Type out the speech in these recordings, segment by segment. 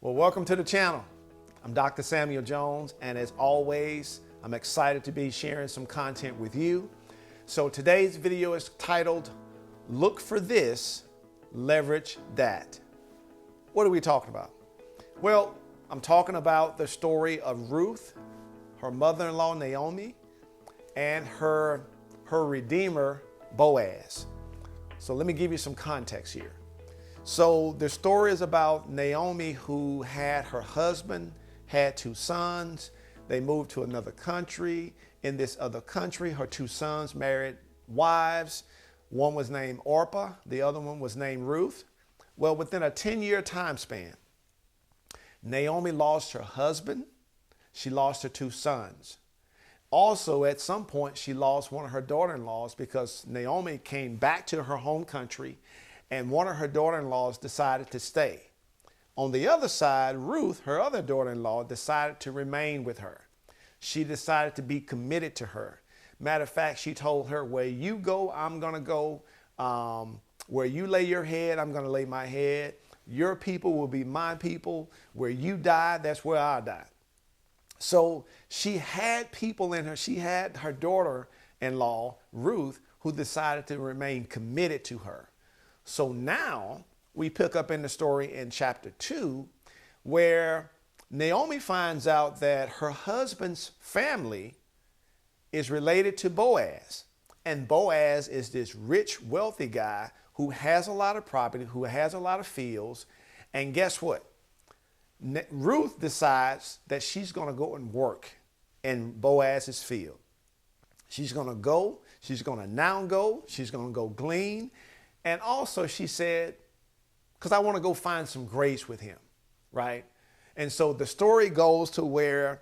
Well, welcome to the channel. I'm Dr. Samuel Jones, and as always, I'm excited to be sharing some content with you. So today's video is titled, Look for This, Leverage That. What are we talking about? Well, I'm talking about the story of Ruth, her mother-in-law Naomi, and her redeemer Boaz. So let me give you some context here. So the story is about Naomi, who had her husband, had two sons. They moved to another country. In this other country, her two sons married wives. One was named Orpah. The other one was named Ruth. Well, within a 10-year time span, Naomi lost her husband. She lost her two sons. Also, at some point, she lost one of her daughter-in-laws because Naomi came back to her home country and one of her daughter-in-laws decided to stay. On the other side, Ruth, her other daughter-in-law, decided to remain with her. She decided to be committed to her. Matter of fact, she told her, where you go, I'm going to go. Where you lay your head, I'm going to lay my head. Your people will be my people. Where you die, that's where I die. So she had people in her. She had her daughter-in-law, Ruth, who decided to remain committed to her. So now we pick up in the story in chapter 2, where Naomi finds out that her husband's family is related to Boaz. And Boaz is this rich, wealthy guy who has a lot of property, who has a lot of fields. And guess what? Ruth decides that she's going to go and work in Boaz's field. She's going to go. She's going to now go. She's going to go glean. And also she said, because I want to go find some grace with him, right? And so the story goes to where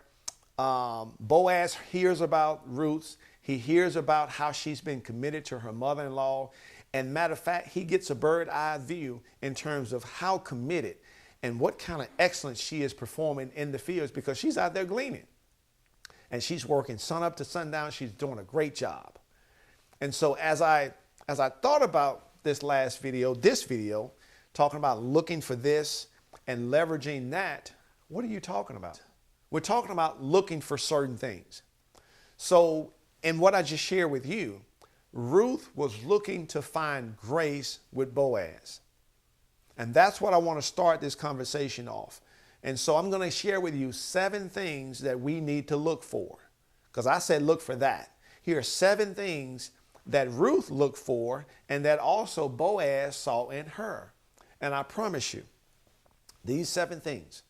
Boaz hears about Ruth. He hears about how she's been committed to her mother-in-law. And matter of fact, he gets a bird-eye view in terms of how committed and what kind of excellence she is performing in the fields, because she's out there gleaning. And she's working sun up to sundown. She's doing a great job. And so as I thought about this video, talking about looking for this and leveraging that, what are you talking about? We're talking about looking for certain things. So in what I just shared with you, Ruth was looking to find grace with Boaz. And that's what I want to start this conversation off. And so I'm going to share with you 7 things that we need to look for. Because I said look for that. Here are 7 things that Ruth looked for and that also Boaz saw in her. And I promise you, these 7 things,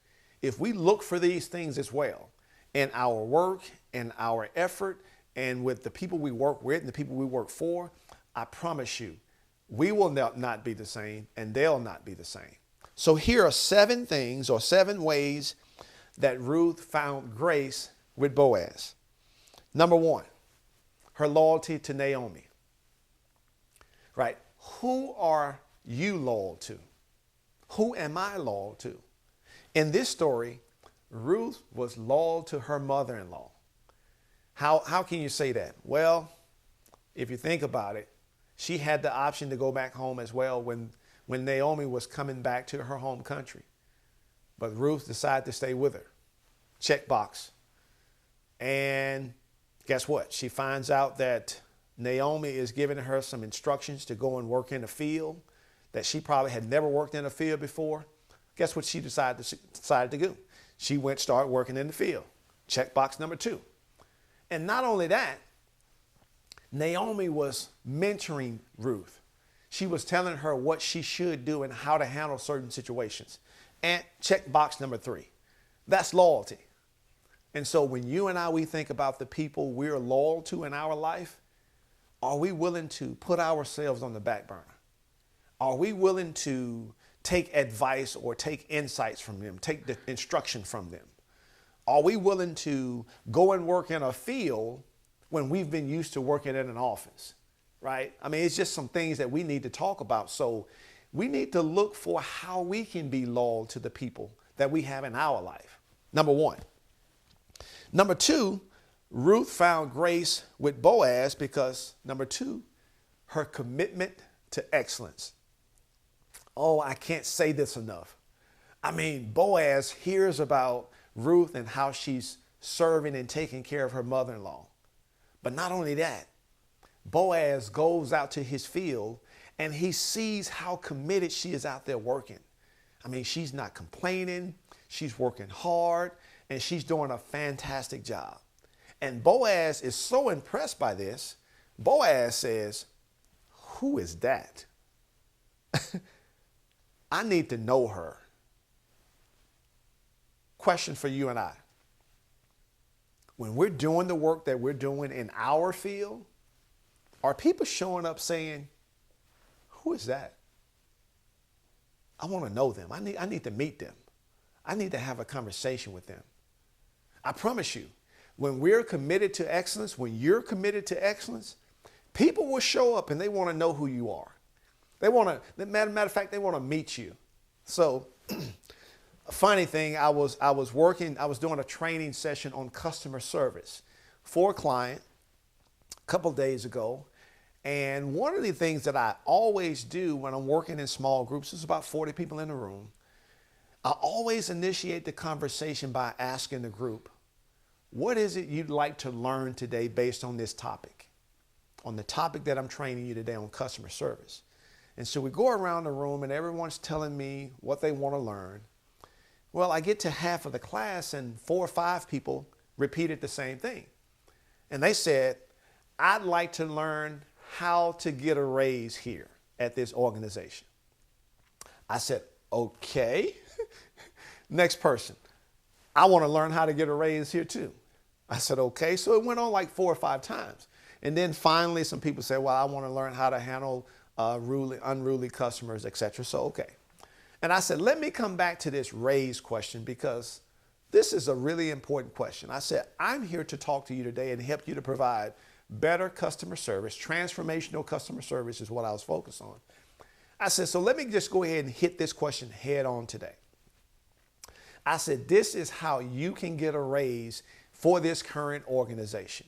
if we look for these things as well in our work, in our effort, and with the people we work with and the people we work for, I promise you, we will not be the same and they'll not be the same. So here are 7 things or 7 ways that Ruth found grace with Boaz. Number 1, her loyalty to Naomi. Right? Who are you loyal to? Who am I loyal to? In this story, Ruth was loyal to her mother-in-law. How can you say that? Well, if you think about it, she had the option to go back home as well when Naomi was coming back to her home country. But Ruth decided to stay with her. Check box. And guess what? She finds out that Naomi is giving her some instructions to go and work in a field that she probably had never worked in a field before. Guess what she decided to do? She went start working in the field. Check box number 2. And not only that, Naomi was mentoring Ruth. She was telling her what she should do and how to handle certain situations. And check box number 3. That's loyalty. And so when you and I, we think about the people we're loyal to in our life, are we willing to put ourselves on the back burner? Are we willing to take advice or take insights from them, take the instruction from them? Are we willing to go and work in a field when we've been used to working in an office, right? I mean, it's just some things that we need to talk about. So we need to look for how we can be loyal to the people that we have in our life. Number 1. Number 2, Ruth found grace with Boaz because, number 2, her commitment to excellence. Oh, I can't say this enough. I mean, Boaz hears about Ruth and how she's serving and taking care of her mother-in-law. But not only that, Boaz goes out to his field and he sees how committed she is out there working. I mean, she's not complaining, she's working hard, and she's doing a fantastic job. And Boaz is so impressed by this, Boaz says, "Who is that? I need to know her." Question for you and I. When we're doing the work that we're doing in our field, are people showing up saying, "Who is that? I want to know them. I need to meet them. I need to have a conversation with them." I promise you, when we're committed to excellence, when you're committed to excellence, people will show up and they want to know who you are. They want to, matter of fact, they want to meet you. So, a funny thing, I was doing a training session on customer service for a client a couple of days ago. And one of the things that I always do when I'm working in small groups, there's about 40 people in the room, I always initiate the conversation by asking the group, what is it you'd like to learn today based on this topic, on the topic that I'm training you today on customer service? And so we go around the room and everyone's telling me what they want to learn. Well, I get to half of the class and 4 or 5 people repeated the same thing. And they said, "I'd like to learn how to get a raise here at this organization." I said, "Okay." Next person, "I want to learn how to get a raise here too." I said, "Okay." So it went on like 4 or 5 times. And then finally some people said, "Well, I want to learn how to handle unruly customers, etc." So, okay. And I said, let me come back to this raise question because this is a really important question. I said, I'm here to talk to you today and help you to provide better customer service. Transformational customer service is what I was focused on. I said, so let me just go ahead and hit this question head on today. I said, this is how you can get a raise for this current organization.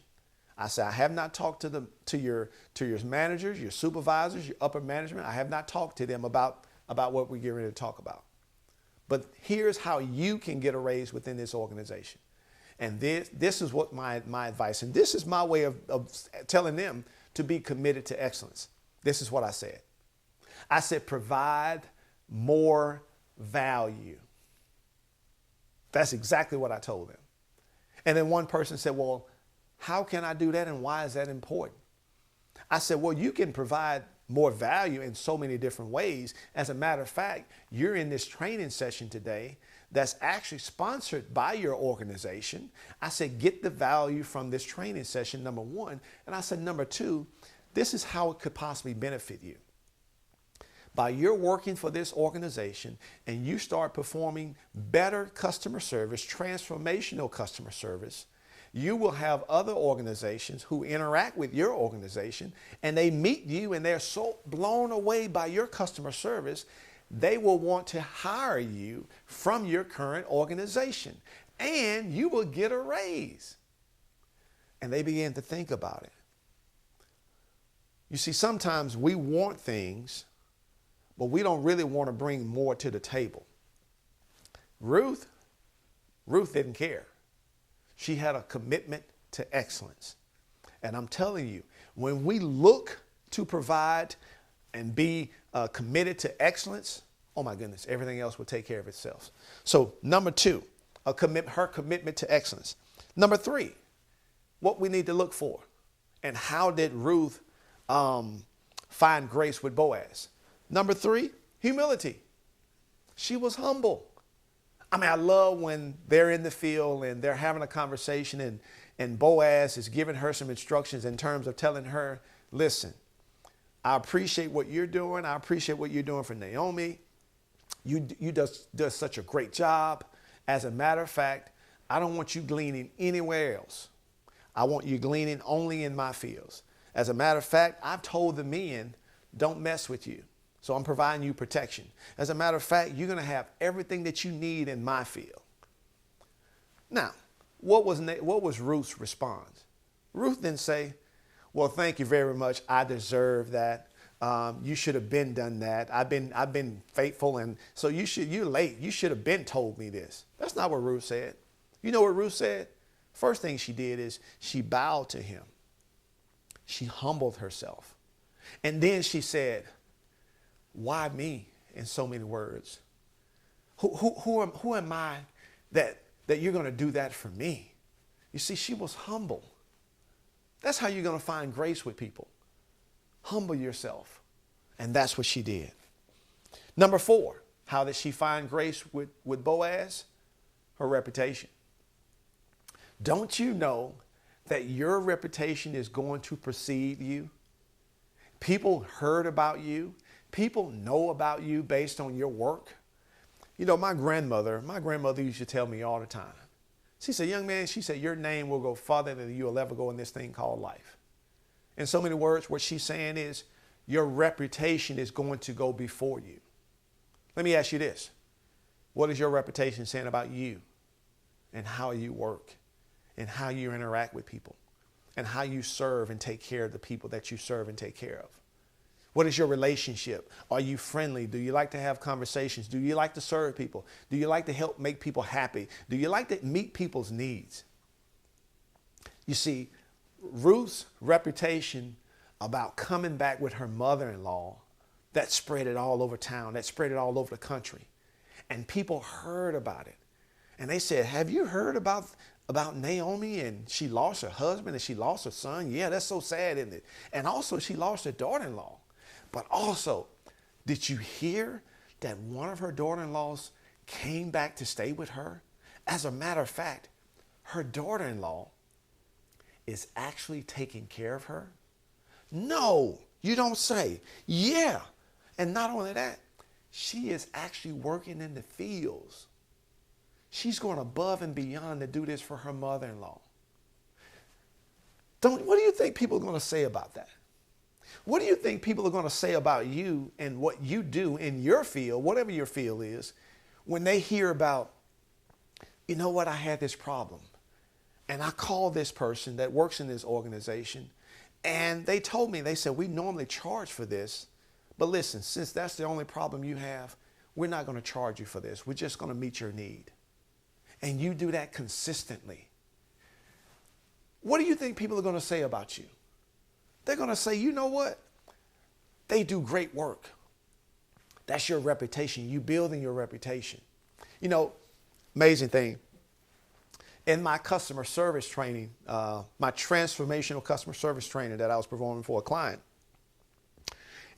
I said, I have not talked to your managers, your supervisors, your upper management. I have not talked to them about what we're getting ready to talk about. But here's how you can get a raise within this organization. And this is what my advice, and this is my way of telling them to be committed to excellence. This is what I said. I said, provide more value. That's exactly what I told them. And then one person said, well, how can I do that and why is that important? I said, well, you can provide more value in so many different ways. As a matter of fact, you're in this training session today that's actually sponsored by your organization. I said, get the value from this training session, number one. And I said, number two, this is how it could possibly benefit you. By you're working for this organization and you start performing better customer service, transformational customer service, you will have other organizations who interact with your organization and they meet you and they're so blown away by your customer service, they will want to hire you from your current organization and you will get a raise. And they began to think about it. You see, sometimes we want things, but we don't really want to bring more to the table. Ruth didn't care. She had a commitment to excellence. And I'm telling you, when we look to provide and be committed to excellence, oh my goodness, everything else will take care of itself. So number two, her commitment to excellence. Number three, what we need to look for. And how did Ruth find grace with Boaz? Number three, humility. She was humble. I mean, I love when they're in the field and they're having a conversation and Boaz is giving her some instructions in terms of telling her, listen, I appreciate what you're doing. I appreciate what you're doing for Naomi. You does such a great job. As a matter of fact, I don't want you gleaning anywhere else. I want you gleaning only in my fields. As a matter of fact, I've told the men, don't mess with you. So I'm providing you protection. As a matter of fact, you're going to have everything that you need in my field. Now, what was Ruth's response? Ruth didn't say, well, thank you very much. I deserve that. You should have been done that. I've been faithful, and so you're late. You should have been told me this. That's not what Ruth said. You know what Ruth said? First thing she did is she bowed to him. She humbled herself. And then she said, why me, in so many words? Who am I that you're going to do that for me? You see, she was humble. That's how you're going to find grace with people. Humble yourself. And that's what she did. Number 4, how did she find grace with Boaz? Her reputation. Don't you know that your reputation is going to precede you? People heard about you. People know about you based on your work. You know, my grandmother used to tell me all the time. She said, young man, she said, your name will go farther than you'll ever go in this thing called life. In so many words, what she's saying is your reputation is going to go before you. Let me ask you this. What is your reputation saying about you and how you work and how you interact with people and how you serve and take care of the people that you serve and take care of? What is your relationship? Are you friendly? Do you like to have conversations? Do you like to serve people? Do you like to help make people happy? Do you like to meet people's needs? You see, Ruth's reputation about coming back with her mother-in-law, that spread it all over town, that spread it all over the country. And people heard about it. And they said, have you heard about Naomi? And she lost her husband and she lost her son. Yeah, that's so sad, isn't it? And also she lost her daughter-in-law. But also, did you hear that one of her daughter-in-laws came back to stay with her? As a matter of fact, her daughter-in-law is actually taking care of her. No, you don't say. Yeah. And not only that, she is actually working in the fields. She's going above and beyond to do this for her mother-in-law. What do you think people are going to say about that? What do you think people are going to say about you and what you do in your field, whatever your field is, when they hear about, you know what, I had this problem. And I called this person that works in this organization, and they told me, they said, we normally charge for this. But listen, since that's the only problem you have, we're not going to charge you for this. We're just going to meet your need. And you do that consistently. What do you think people are going to say about you? They're going to say, you know what? They do great work. That's your reputation. You building your reputation. You know, amazing thing. In my customer service training, my transformational customer service training that I was performing for a client,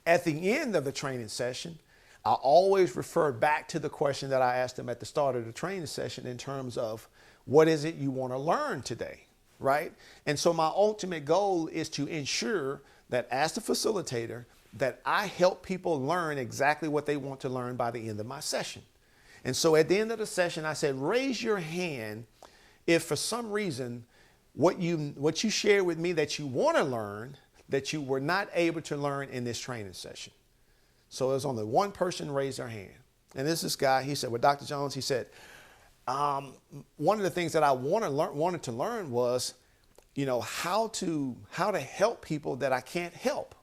at the end of the training session, I always refer back to the question that I asked them at the start of the training session in terms of what is it you want to learn today, right? And so my ultimate goal is to ensure that as the facilitator, that I help people learn exactly what they want to learn by the end of my session. And so at the end of the session, I said, raise your hand if for some reason what you shared with me that you want to learn, that you were not able to learn in this training session. So there's only one person raised their hand. And this guy, he said, well, Dr. Jones, he said, one of the things that I wanted to learn was, you know, how to help people that I can't help.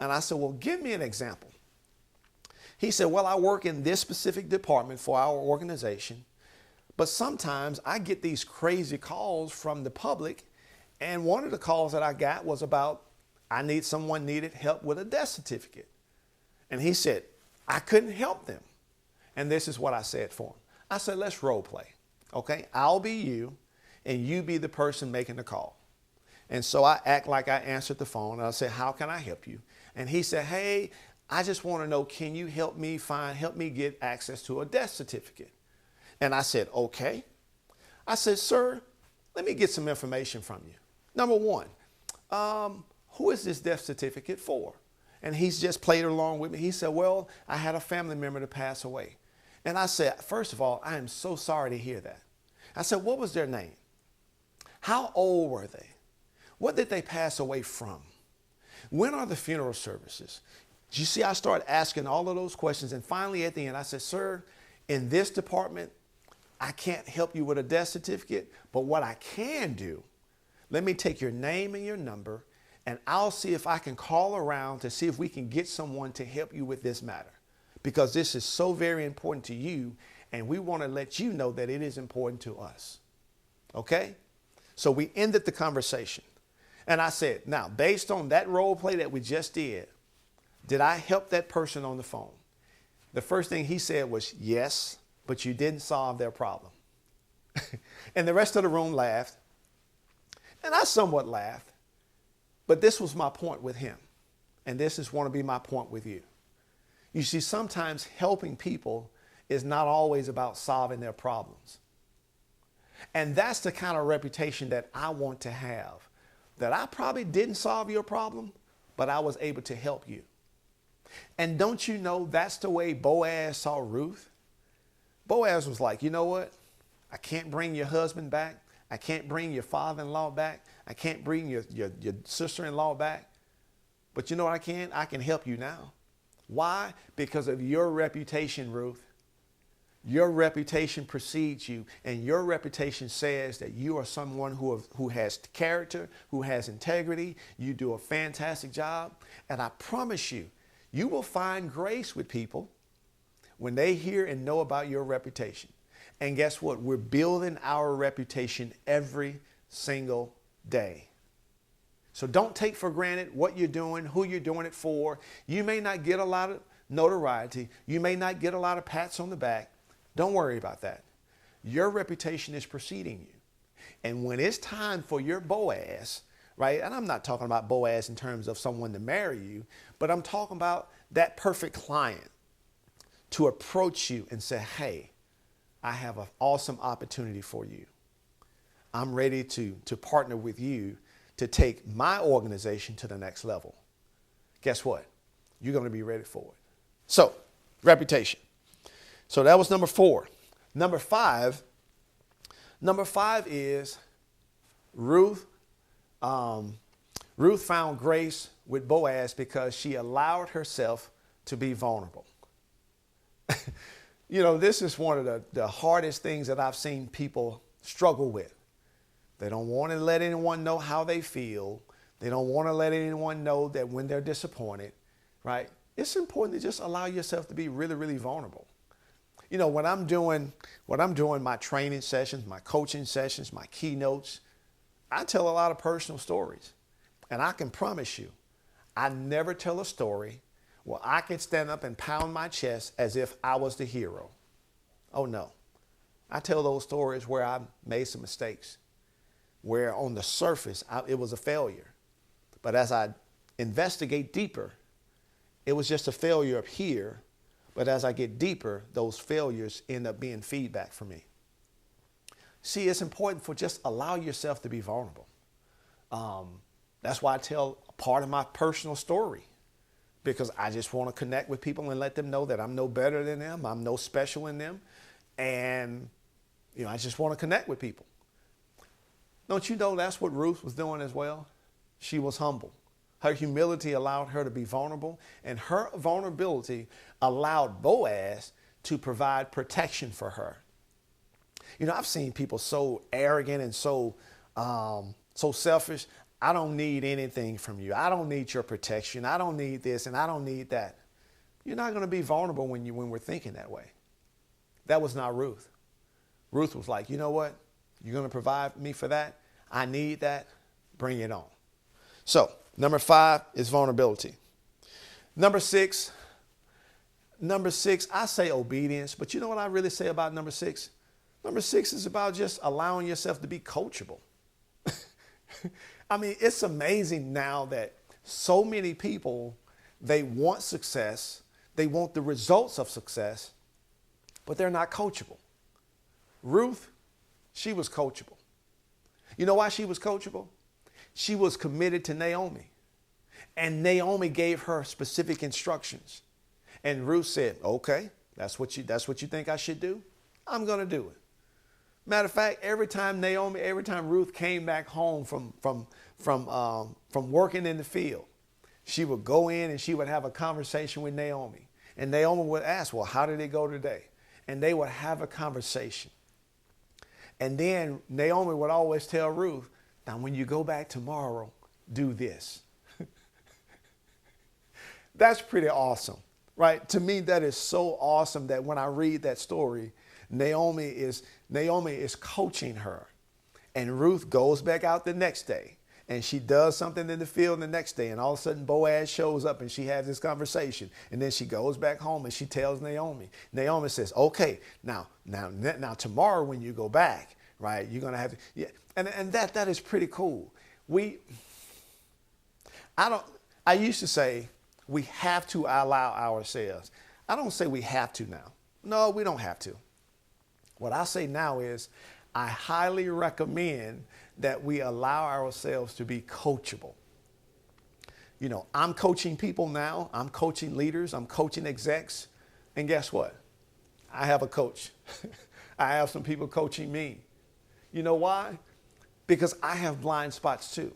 And I said, well, give me an example. He said, well, I work in this specific department for our organization, but sometimes I get these crazy calls from the public. And one of the calls that I got was about, someone needed help with a death certificate. And he said, I couldn't help them. And this is what I said for him. I said, let's role play. Okay, I'll be you and you be the person making the call. And so I act like I answered the phone and I said, how can I help you? And he said, hey, I just want to know, can you help me get access to a death certificate? And I said, okay. I said, sir, let me get some information from you. Number one, who is this death certificate for? And he's just played along with me. He said, well, I had a family member to pass away. And I said, first of all, I am so sorry to hear that. I said, what was their name? How old were they? What did they pass away from? When are the funeral services? You see, I started asking all of those questions. And finally, at the end, I said, sir, in this department, I can't help you with a death certificate. But what I can do, let me take your name and your number, and I'll see if I can call around to see if we can get someone to help you with this matter, because this is so very important to you, and we want to let you know that it is important to us. Okay? So we ended the conversation. And I said, now, based on that role play that we just did I help that person on the phone? The first thing he said was, yes, but you didn't solve their problem. And the rest of the room laughed. And I somewhat laughed. But this was my point with him. And this is going to be my point with you. You see, sometimes helping people is not always about solving their problems. And that's the kind of reputation that I want to have. That I probably didn't solve your problem, but I was able to help you. And don't you know that's the way Boaz saw Ruth? Boaz was like, you know what? I can't bring your husband back. I can't bring your father-in-law back. I can't bring your sister-in-law back. But you know what I can? I can help you now. Why? Because of your reputation, Ruth. Your reputation precedes you, and your reputation says that you are someone who has character, who has integrity. You do a fantastic job. And I promise you, you will find grace with people when they hear and know about your reputation. And guess what? We're building our reputation every single day. So don't take for granted what you're doing, who you're doing it for. You may not get a lot of notoriety. You may not get a lot of pats on the back. Don't worry about that. Your reputation is preceding you. And when it's time for your Boaz, right? And I'm not talking about Boaz in terms of someone to marry you, but I'm talking about that perfect client to approach you and say, hey, I have an awesome opportunity for you. I'm ready to partner with you to take my organization to the next level. Guess what? You're going to be ready for it. So, reputation. So that was number 4. Number five is Ruth. Ruth found grace with Boaz because she allowed herself to be vulnerable. You know, this is one of the hardest things that I've seen people struggle with. They don't want to let anyone know how they feel. They don't want to let anyone know that when they're disappointed, right? It's important to just allow yourself to be really, really vulnerable. You know, when I'm doing my training sessions, my coaching sessions, my keynotes, I tell a lot of personal stories. And I can promise you, I never tell a story where I can stand up and pound my chest as if I was the hero. Oh, no. I tell those stories where I made some mistakes, where on the surface, it was a failure. But as I investigate deeper, it was just a failure up here. But as I get deeper, those failures end up being feedback for me. See, it's important for just allow yourself to be vulnerable. That's why I tell part of my personal story, because I just want to connect with people and let them know that I'm no better than them. I'm no special in them. And, you know, I just want to connect with people. Don't you know that's what Ruth was doing as well? She was humble. Her humility allowed her to be vulnerable, and her vulnerability allowed Boaz to provide protection for her. You know, I've seen people so arrogant and so selfish. I don't need anything from you. I don't need your protection. I don't need this and I don't need that. You're not going to be vulnerable when we're thinking that way. That was not Ruth. Ruth was like, you know what? You're going to provide me for that. I need that. Bring it on. So, number 5 is vulnerability. Number 6, I say obedience, but you know what I really say about number 6? Number 6 is about just allowing yourself to be coachable. I mean, it's amazing now that so many people, they want success, they want the results of success, but they're not coachable. Ruth, she was coachable. You know why she was coachable? She was committed to Naomi. And Naomi gave her specific instructions. And Ruth said, okay, that's what you think I should do? I'm going to do it. Matter of fact, every time Ruth came back home from working in the field, she would go in and she would have a conversation with Naomi. And Naomi would ask, well, how did it go today? And they would have a conversation. And then Naomi would always tell Ruth, now when you go back tomorrow, do this. That's pretty awesome, right? To me, that is so awesome that when I read that story, Naomi is coaching her. And Ruth goes back out the next day and she does something in the field the next day. And all of a sudden Boaz shows up and she has this conversation. And then she goes back home and she tells Naomi. Naomi says, okay, now tomorrow when you go back, right, you're going to have to, yeah. And that is pretty cool. I used to say we have to allow ourselves. I don't say we have to now. No, we don't have to. What I say now is I highly recommend that we allow ourselves to be coachable. You know, I'm coaching people now. I'm coaching leaders. I'm coaching execs. And guess what? I have a coach. I have some people coaching me. You know why? Because I have blind spots too.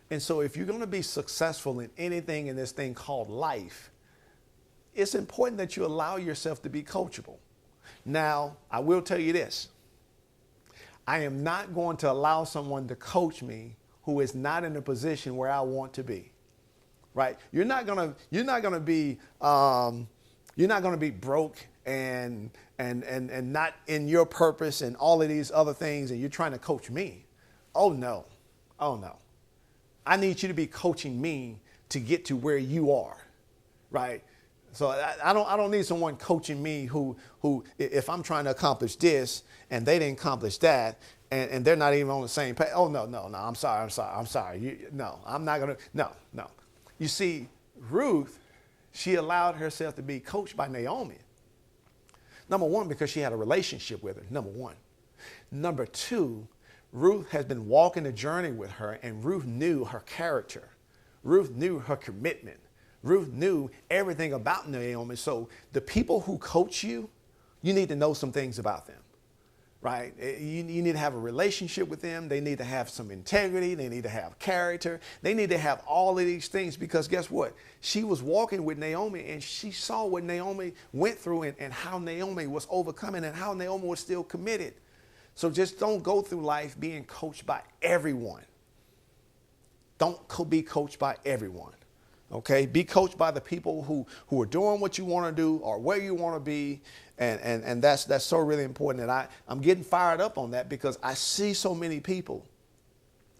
And so if you're going to be successful in anything in this thing called life, it's important that you allow yourself to be coachable. Now, I will tell you this. I am not going to allow someone to coach me who is not in a position where I want to be. Right? You're not going to be broke and not in your purpose and all of these other things, and you're trying to coach me. Oh no. Oh no. I need you to be coaching me to get to where you are. Right? So I don't need someone coaching me who if I'm trying to accomplish this and they didn't accomplish that and they're not even on the same page. Oh, no. I'm sorry. I'm not going to. No. You see, Ruth, she allowed herself to be coached by Naomi. Number one, because she had a relationship with her. Number one. Number two, Ruth has been walking the journey with her, and Ruth knew her character. Ruth knew her commitment. Ruth knew everything about Naomi. So the people who coach you, you need to know some things about them, right? You need to have a relationship with them. They need to have some integrity. They need to have character. They need to have all of these things because guess what? She was walking with Naomi and she saw what Naomi went through and how Naomi was overcoming and how Naomi was still committed. So just don't go through life being coached by everyone. Don't be coached by everyone. Okay, be coached by the people who are doing what you want to do or where you want to be, and that's so really important. And I'm getting fired up on that because I see so many people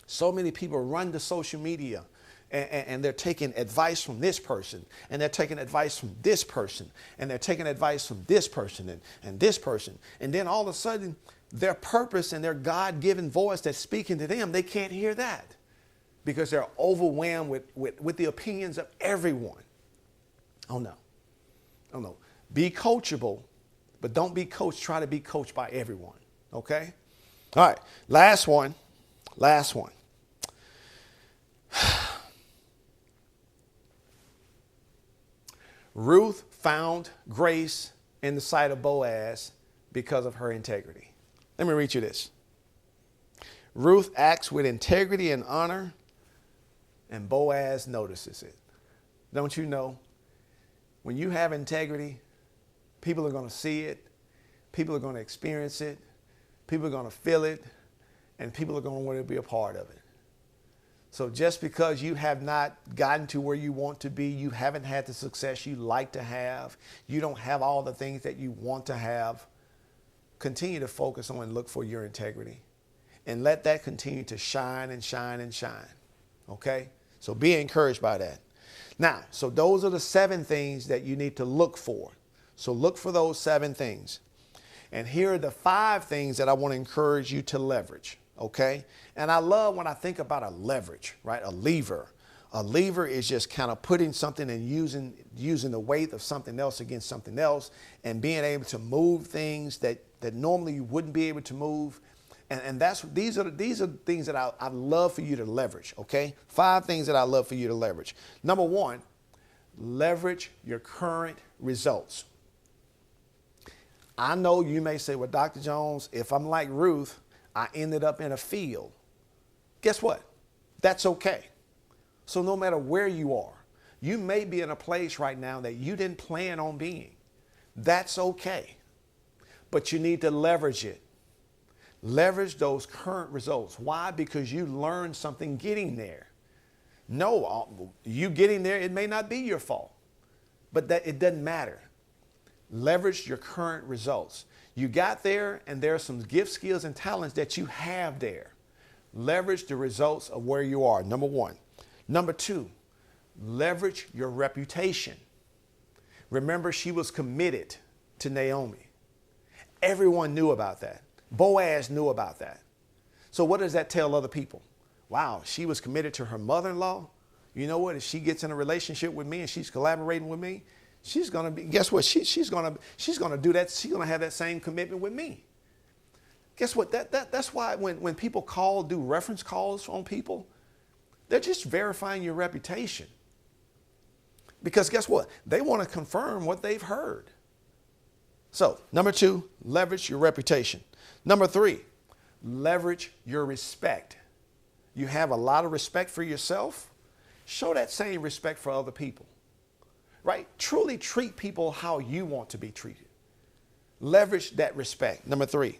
run to social media, and they're taking advice from this person, and they're taking advice from this person, and they're taking advice from this person and this person, and then all of a sudden their purpose and their God-given voice that's speaking to them, they can't hear that. Because they're overwhelmed with the opinions of everyone. Oh no. Be coachable, but don't be coached. Try to be coached by everyone. Okay? All right. Last one. Ruth found grace in the sight of Boaz because of her integrity. Let me read you this. Ruth acts with integrity and honor, and Boaz notices it. Don't you know? When you have integrity, people are going to see it. People are going to experience it. People are going to feel it. And people are going to want to be a part of it. So just because you have not gotten to where you want to be, you haven't had the success you like to have, you don't have all the things that you want to have, continue to focus on and look for your integrity. And let that continue to shine and shine and shine. Okay? So be encouraged by that. Now, so those are the 7 things that you need to look for. So look for those 7 things. And here are the 5 things that I want to encourage you to leverage. Okay? And I love when I think about a leverage, right? A lever. A lever is just kind of putting something and using the weight of something else against something else and being able to move things that normally you wouldn't be able to move. And these are things that I'd love for you to leverage, okay? 5 things that I love for you to leverage. Number 1, leverage your current results. I know you may say, well, Dr. Jones, if I'm like Ruth, I ended up in a field. Guess what? That's okay. So no matter where you are, you may be in a place right now that you didn't plan on being. That's okay. But you need to leverage it. Leverage those current results. Why? Because you learned something getting there. No, you getting there, it may not be your fault. but that it doesn't matter. Leverage your current results. You got there, and there are some gifts, skills, and talents that you have there. Leverage the results of where you are, number one. Number two, leverage your reputation. Remember, she was committed to Naomi. Everyone knew about that. Boaz knew about that. So what does that tell other people? Wow, she was committed to her mother-in-law. You know what? If she gets in a relationship with me and she's collaborating with me, she's going to be, guess what? She's going to do that. She's going to have that same commitment with me. Guess what? That's why when people do reference calls on people, they're just verifying your reputation. Because guess what? They want to confirm what they've heard. So, number two, leverage your reputation. Number three, leverage your respect. You have a lot of respect for yourself. Show that same respect for other people. Right? Truly treat people how you want to be treated. Leverage that respect. Number three.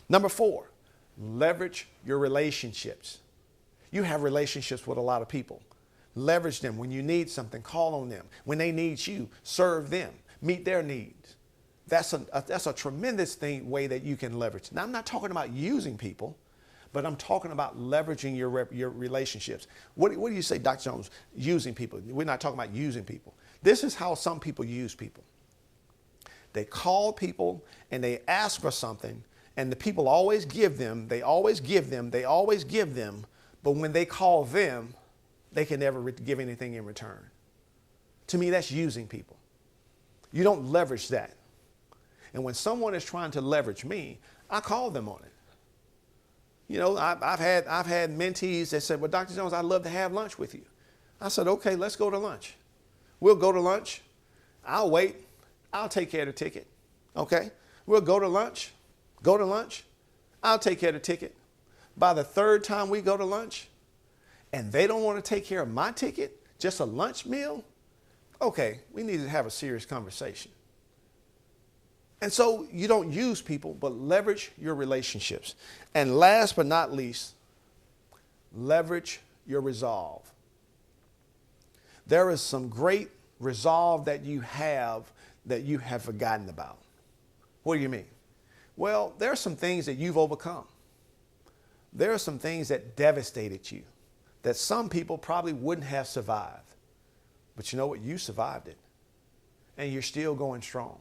Number four, leverage your relationships. You have relationships with a lot of people. Leverage them. When you need something, call on them. When they need you, serve them. Meet their needs. That's a tremendous way that you can leverage. Now, I'm not talking about using people, but I'm talking about leveraging your relationships. What do you say, Dr. Jones? Using people. We're not talking about using people. This is how some people use people. They call people and they ask for something, and the people always give them, but when they call them, they can never give anything in return. To me, that's using people. You don't leverage that. And when someone is trying to leverage me, I call them on it. You know, I've had mentees that said, well, Dr. Jones, I'd love to have lunch with you. I said, okay, let's go to lunch. We'll go to lunch. I'll wait. I'll take care of the ticket. Okay? We'll go to lunch. I'll take care of the ticket. By the third time we go to lunch, and they don't want to take care of my ticket, just a lunch meal, okay, we need to have a serious conversation. And so you don't use people, but leverage your relationships. And last but not least, leverage your resolve. There is some great resolve that you have forgotten about. What do you mean? Well, there are some things that you've overcome. There are some things that devastated you that some people probably wouldn't have survived. But you know what? You survived it. And you're still going strong.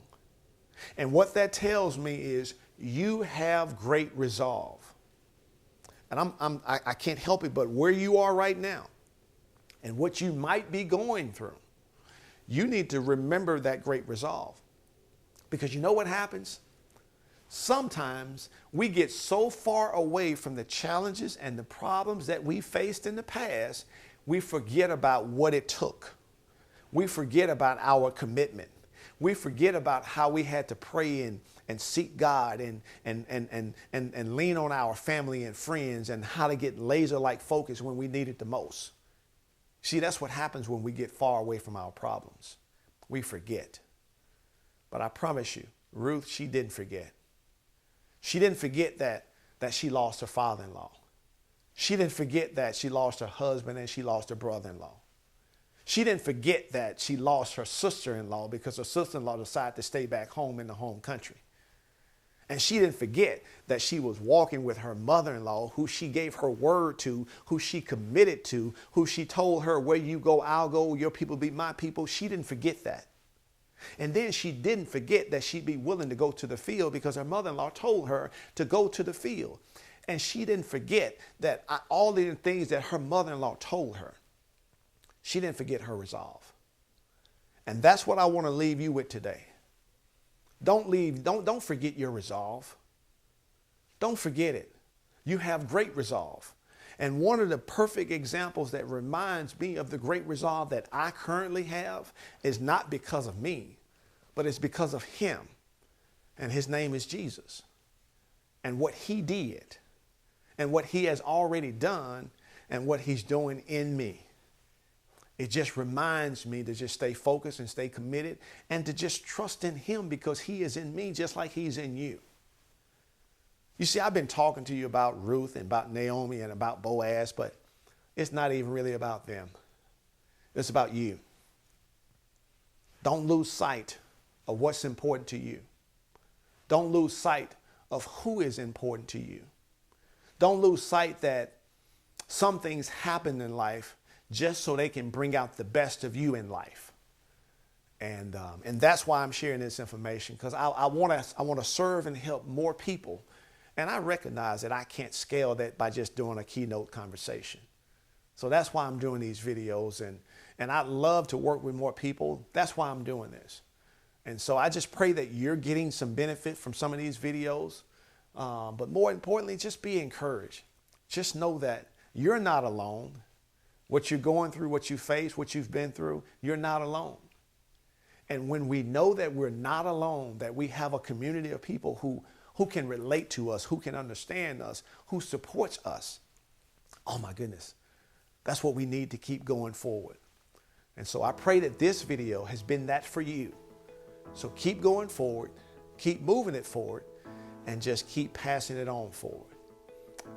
And what that tells me is you have great resolve. And I can't help it, but where you are right now and what you might be going through, you need to remember that great resolve. Because you know what happens? Sometimes we get so far away from the challenges and the problems that we faced in the past, we forget about what it took. We forget about our commitment. We forget about how we had to pray and seek God and lean on our family and friends and how to get laser-like focus when we need it the most. See, that's what happens when we get far away from our problems. We forget. But I promise you, Ruth, she didn't forget. She didn't forget that she lost her father-in-law. She didn't forget that she lost her husband and she lost her brother-in-law. She didn't forget that she lost her sister-in-law because her sister-in-law decided to stay back home in the home country. And she didn't forget that she was walking with her mother-in-law, who she gave her word to, who she committed to, who she told her, where you go, I'll go, your people be my people. She didn't forget that. And then she didn't forget that she'd be willing to go to the field because her mother-in-law told her to go to the field. And she didn't forget that all the things that her mother-in-law told her. She didn't forget her resolve. And that's what I want to leave you with today. Don't forget your resolve. Don't forget it. You have great resolve. And one of the perfect examples that reminds me of the great resolve that I currently have is not because of me, but it's because of him. And his name is Jesus. And what he did, and what he has already done, and what he's doing in me. It just reminds me to just stay focused and stay committed and to just trust in him because he is in me just like he's in you. You see, I've been talking to you about Ruth and about Naomi and about Boaz, but it's not even really about them. It's about you. Don't lose sight of what's important to you. Don't lose sight of who is important to you. Don't lose sight that some things happen in life just so they can bring out the best of you in life. And that's why I'm sharing this information, because I want to serve and help more people. And I recognize that I can't scale that by just doing a keynote conversation. So that's why I'm doing these videos, and I'd love to work with more people. That's why I'm doing this. And so I just pray that you're getting some benefit from some of these videos. But more importantly, just be encouraged. Just know that you're not alone. What you're going through, what you face, what you've been through, you're not alone. And when we know that we're not alone, that we have a community of people who can relate to us, who can understand us, who supports us, oh my goodness, that's what we need to keep going forward. And so I pray that this video has been that for you. So keep going forward, keep moving it forward, and just keep passing it on forward.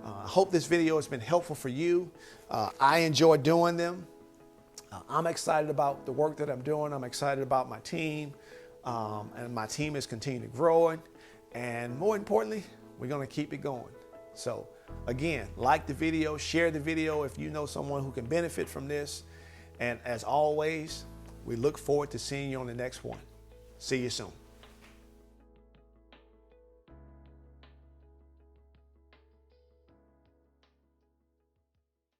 I hope this video has been helpful for you. I enjoy doing them. I'm excited about the work that I'm doing. I'm excited about my team, and my team is continuing to grow. And more importantly, we're going to keep it going. So again, like the video, share the video if you know someone who can benefit from this. And as always, we look forward to seeing you on the next one. See you soon.